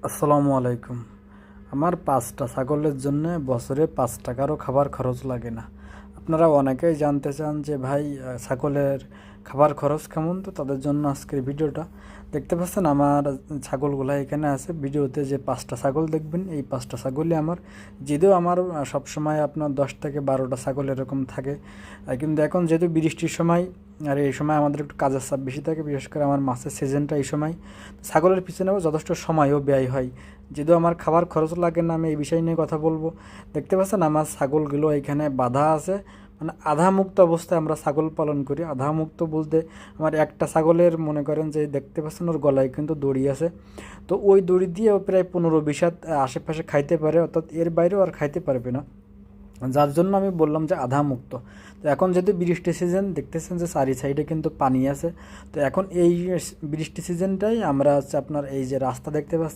আসসালামু আলাইকুম। আমার ৫টা ছাগলের জন্য বছরে ৫ টাকারও খাবার খরচ লাগে না। আপনারা অনেকেই জানতে চান যে ভাই ছাগলের খাবার খরচ কেমন, তো তাদের জন্য আজকের ভিডিওটা। দেখতে পাচ্ছেন আমার ছাগলগুলো এখানে আছে। ভিডিওতে যে 5টা ছাগল দেখবেন, এই 5টা ছাগলই আমার। যদিও আমার সবসময় আপনার 10 থেকে 12টা ছাগল এরকম থাকে, কিন্তু এখন যেহেতু বৃষ্টির সময় আর এই সময় আমাদের একটু কাজের চাপ বেশি থাকে, বিশেষ করে আমার মাছের সিজনটা এই সময়। ছাগলের পিছনেও যথেষ্ট সময়ও ব্যয় হয়, যদিও আমার খাবার খরচ লাগে না। আমি এই বিষয় নিয়ে কথা বলবো। দেখতে পাচ্ছেন আমার ছাগলগুলো এখানে বাঁধা আছে, মানে আধা মুক্ত অবস্থায় আমরা ছাগল পালন করি। আধা মুক্ত বলতে আমার একটা ছাগলের মনে করেন যে দেখতে পাচ্ছেন ওর গলায় কিন্তু দড়ি আছে, তো ওই দড়ি দিয়ে ও প্রায় 15-20 হাত আশেপাশে খাইতে পারে, অর্থাৎ এর বাইরেও আর খাইতে পারবে না, যার জন্য আমি বললাম যে আধা মুক্ত। তো এখন যেহেতু বৃষ্টি সিজন, দেখতেছেন যে চারি সাইডে কিন্তু পানি আছে। তো এখন এই বৃষ্টি সিজনটাই আমরা আপনার এই যে রাস্তা দেখতে পাচ্ছি,